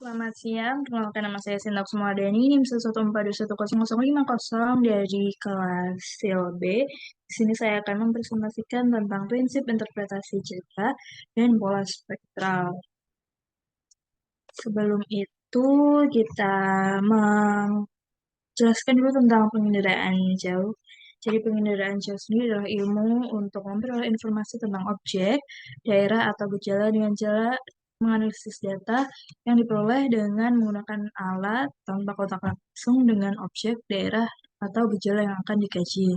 Selamat siang, perkenalkan nama saya Sinta Kusumardani, NIM 114210050 dari kelas CLB. Di sini saya akan mempresentasikan tentang prinsip interpretasi cerita dan pola spektral. Sebelum itu, kita menjelaskan dulu tentang penginderaan jauh. Jadi penginderaan jauh sendiri adalah ilmu untuk memperoleh informasi tentang objek, daerah, atau gejala dengan cara menganalisis data yang diperoleh dengan menggunakan alat tanpa kontak langsung dengan objek, daerah, atau gejala yang akan dikaji.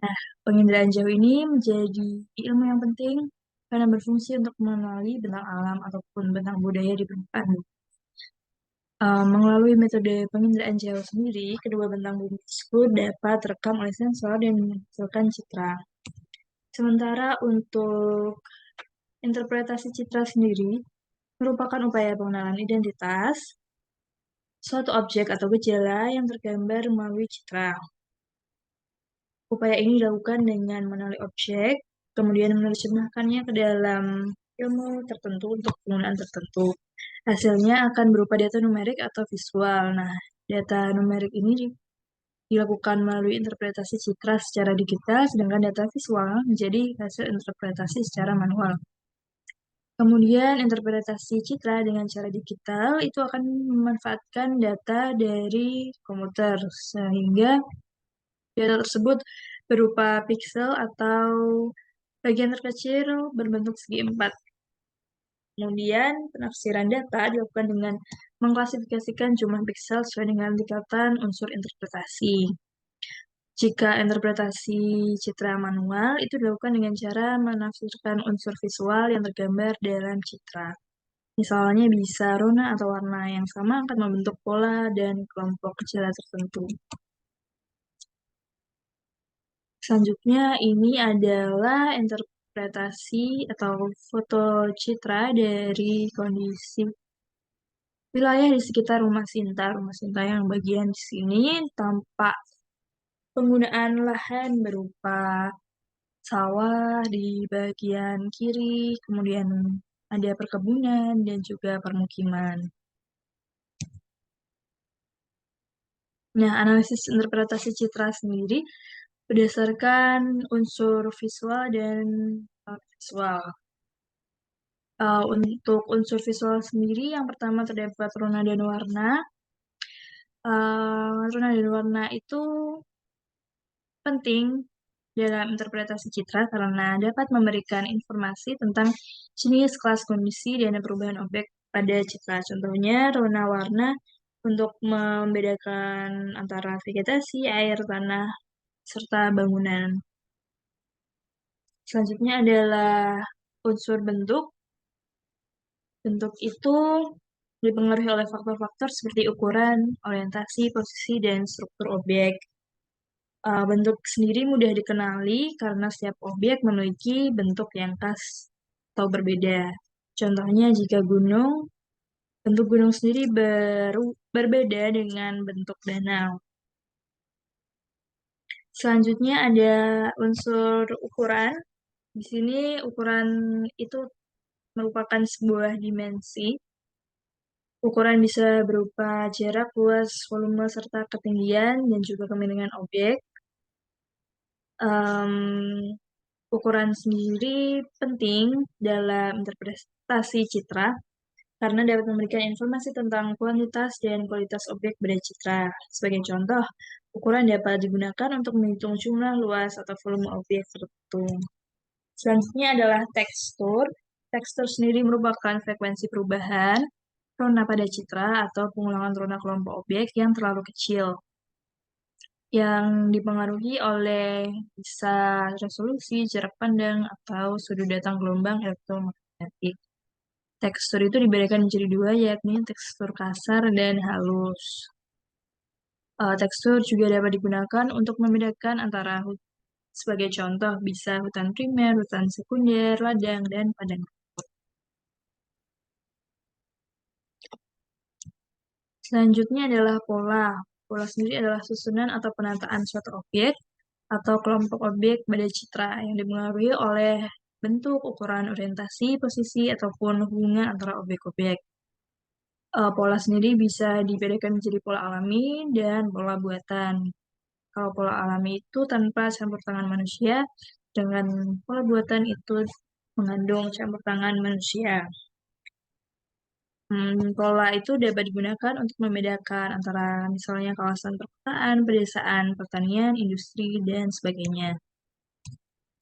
Nah, penginderaan jauh ini menjadi ilmu yang penting karena berfungsi untuk mengenali bentang alam ataupun bentang budaya di permukaan. Melalui metode penginderaan jauh sendiri, kedua bentang bumi tersebut dapat terekam oleh sensor dan menghasilkan citra. Sementara untuk interpretasi citra sendiri merupakan upaya pengenalan identitas suatu objek atau gejala yang tergambar melalui citra. Upaya ini dilakukan dengan mengenali objek, kemudian menerjemahkannya ke dalam ilmu tertentu untuk penggunaan tertentu. Hasilnya akan berupa data numerik atau visual. Nah, data numerik ini dilakukan melalui interpretasi citra secara digital, sedangkan data visual menjadi hasil interpretasi secara manual. Kemudian interpretasi citra dengan cara digital itu akan memanfaatkan data dari komputer, sehingga data tersebut berupa piksel atau bagian terkecil berbentuk segi empat. Kemudian, penafsiran data dilakukan dengan mengklasifikasikan jumlah piksel sesuai dengan tingkatan unsur interpretasi. Jika interpretasi citra manual, itu dilakukan dengan cara menafsirkan unsur visual yang tergambar dalam citra. Misalnya bisa rona atau warna yang sama akan membentuk pola dan kelompok gejala tertentu. Selanjutnya, ini adalah interpretasi atau foto citra dari kondisi wilayah di sekitar rumah Sinta. Rumah Sinta yang bagian di sini tampak penggunaan lahan berupa sawah di bagian kiri, kemudian ada perkebunan dan juga permukiman. Nah, analisis interpretasi citra sendiri berdasarkan unsur visual dan visual. Untuk unsur visual sendiri, yang pertama terdapat rona dan warna. Rona dan warna itu penting dalam interpretasi citra karena dapat memberikan informasi tentang jenis, kelas, kondisi, dan perubahan objek pada citra. Contohnya, rona warna untuk membedakan antara vegetasi, air, tanah, serta bangunan. Selanjutnya adalah unsur bentuk. Bentuk itu dipengaruhi oleh faktor-faktor seperti ukuran, orientasi, posisi, dan struktur objek. Bentuk sendiri mudah dikenali karena setiap objek memiliki bentuk yang khas atau berbeda. Contohnya jika gunung, bentuk gunung sendiri berbeda dengan bentuk danau. Selanjutnya ada unsur ukuran. Di sini ukuran itu merupakan sebuah dimensi. Ukuran bisa berupa jarak, luas, volume, serta ketinggian, dan juga kemiringan objek. Ukuran sendiri penting dalam interpretasi citra karena dapat memberikan informasi tentang kuantitas dan kualitas objek pada citra. Sebagai contoh, ukuran dapat digunakan untuk menghitung jumlah, luas, atau volume objek tertentu. Selanjutnya adalah tekstur. Tekstur sendiri merupakan frekuensi perubahan rona pada citra atau pengulangan rona kelompok objek yang terlalu kecil, yang dipengaruhi oleh bisa resolusi, jarak pandang, atau sudut datang gelombang elektromagnetik. Tekstur itu dibedakan menjadi dua, yakni tekstur kasar dan halus. Tekstur juga dapat digunakan untuk membedakan antara sebagai contoh bisa hutan primer, hutan sekunder, ladang, dan padang. Selanjutnya adalah pola. Pola sendiri adalah susunan atau penataan suatu objek atau kelompok objek pada citra yang dipengaruhi oleh bentuk, ukuran, orientasi, posisi, ataupun hubungan antara objek-objek. Pola sendiri bisa dibedakan menjadi pola alami dan pola buatan. Kalau pola alami itu tanpa campur tangan manusia, dengan pola buatan itu mengandung campur tangan manusia. Pola itu dapat digunakan untuk membedakan antara misalnya kawasan perkotaan, pedesaan, pertanian, industri, dan sebagainya.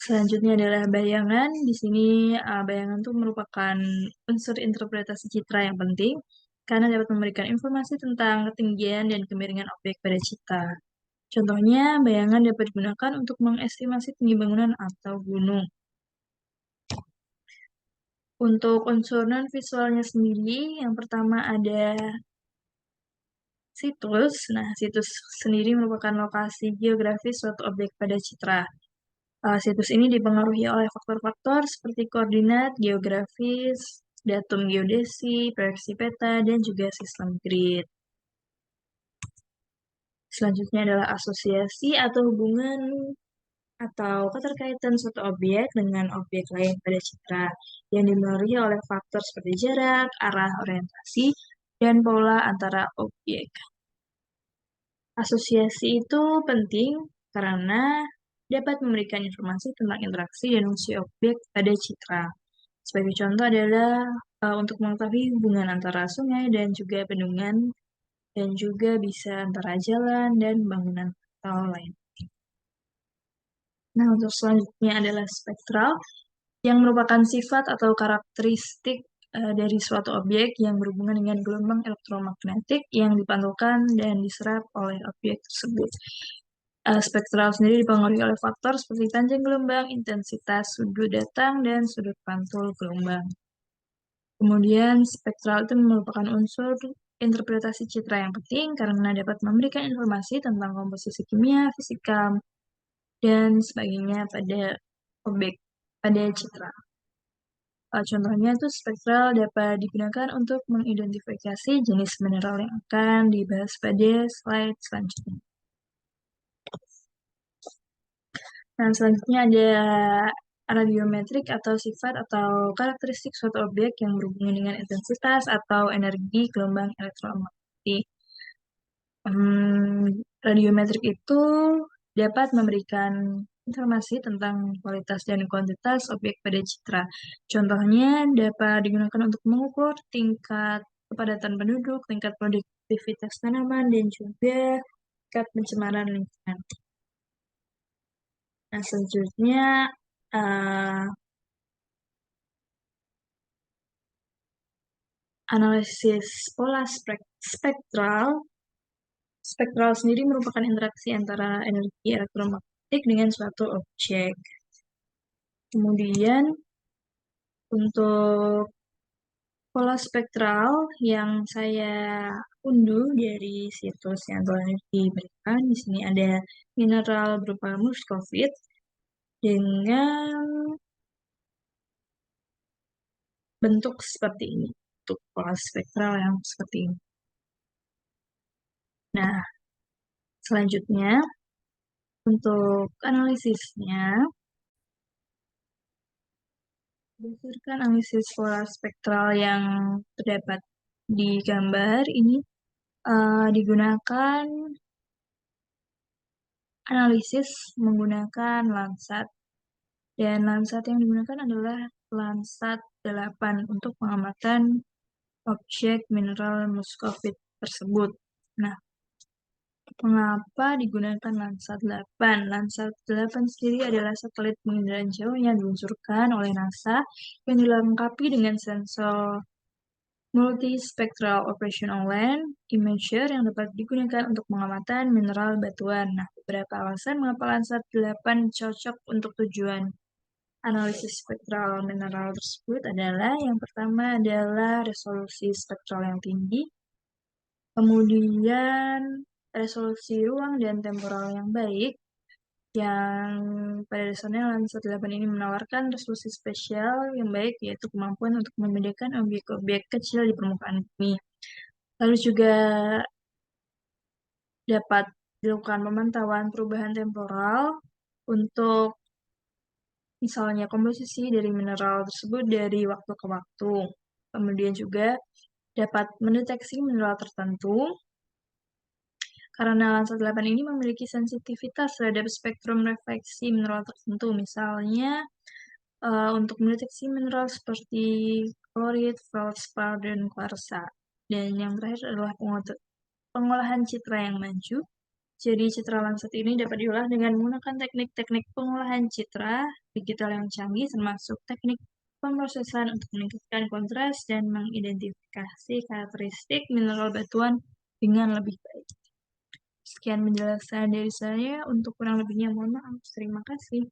Selanjutnya adalah bayangan. Di sini bayangan itu merupakan unsur interpretasi citra yang penting karena dapat memberikan informasi tentang ketinggian dan kemiringan objek pada citra. Contohnya, bayangan dapat digunakan untuk mengestimasi tinggi bangunan atau gunung. Untuk unsur non-visualnya sendiri, yang pertama ada situs. Nah, situs sendiri merupakan lokasi geografis suatu objek pada citra. Situs ini dipengaruhi oleh faktor-faktor seperti koordinat geografis, datum geodesi, proyeksi peta, dan juga sistem grid. Selanjutnya adalah asosiasi atau hubungan atau keterkaitan suatu objek dengan objek lain pada citra yang dipengaruhi oleh faktor seperti jarak, arah, orientasi, dan pola antara objek. Asosiasi itu penting karena dapat memberikan informasi tentang interaksi dan fungsi objek pada citra. Sebagai contoh adalah untuk mengetahui hubungan antara sungai dan juga bendungan, dan juga bisa antara jalan dan bangunan atau lain. Nah, untuk selanjutnya adalah spektral, yang merupakan sifat atau karakteristik dari suatu objek yang berhubungan dengan gelombang elektromagnetik yang dipantulkan dan diserap oleh objek tersebut. Spektral sendiri dipengaruhi oleh faktor seperti panjang gelombang, intensitas sudut datang, dan sudut pantul gelombang. Kemudian, spektral itu merupakan unsur interpretasi citra yang penting karena dapat memberikan informasi tentang komposisi kimia, fisika, dan sebagainya pada objek pada citra. Contohnya itu spektral dapat digunakan untuk mengidentifikasi jenis mineral yang akan dibahas pada slide selanjutnya. Nah, selanjutnya ada radiometrik atau sifat atau karakteristik suatu objek yang berhubungan dengan intensitas atau energi gelombang elektromagnetik. Radiometrik itu dapat memberikan informasi tentang kualitas dan kuantitas objek pada citra. Contohnya dapat digunakan untuk mengukur tingkat kepadatan penduduk, tingkat produktivitas tanaman, dan juga tingkat pencemaran lingkungan. Nah, selanjutnya uh, analisis pola spektral. Spektral sendiri merupakan interaksi antara energi elektromagnetik dengan suatu objek. Kemudian untuk pola spektral yang saya unduh dari situs yang telah diberikan, di sini ada mineral berupa muskovit dengan bentuk seperti ini, untuk pola spektral yang seperti ini. Nah, selanjutnya untuk analisisnya, berdasarkan analisis pola spektral yang terdapat di gambar ini, digunakan analisis menggunakan Landsat. Dan Landsat yang digunakan adalah Landsat 8 untuk pengamatan objek mineral muskovit tersebut. Nah, mengapa digunakan Landsat 8? Landsat 8 sendiri adalah satelit penginderaan jauh yang diluncurkan oleh NASA yang dilengkapi dengan sensor Multispectral Operational Land Imager yang dapat digunakan untuk pengamatan mineral batuan. Nah, beberapa alasan mengapa Landsat 8 cocok untuk tujuan analisis spektral mineral tersebut adalah yang pertama adalah resolusi spektral yang tinggi, kemudian resolusi ruang dan temporal yang baik, yang pada dasarnya Landsat 8 ini menawarkan resolusi spesial yang baik, yaitu kemampuan untuk membedakan objek-objek kecil di permukaan bumi. Lalu juga dapat dilakukan pemantauan perubahan temporal untuk misalnya komposisi dari mineral tersebut dari waktu ke waktu. Kemudian juga dapat mendeteksi mineral tertentu karena lensa 8 ini memiliki sensitivitas terhadap spektrum refleksi mineral tertentu. Misalnya, untuk mendeteksi mineral seperti klorit, feldspar, dan kuarsa. Dan yang terakhir adalah pengolahan citra yang maju. Jadi citra Landsat ini dapat diolah dengan menggunakan teknik-teknik pengolahan citra digital yang canggih, termasuk teknik pemrosesan untuk meningkatkan kontras dan mengidentifikasi karakteristik mineral batuan dengan lebih baik. Sekian penjelasan dari saya. Untuk kurang lebihnya mohon maaf. Terima kasih.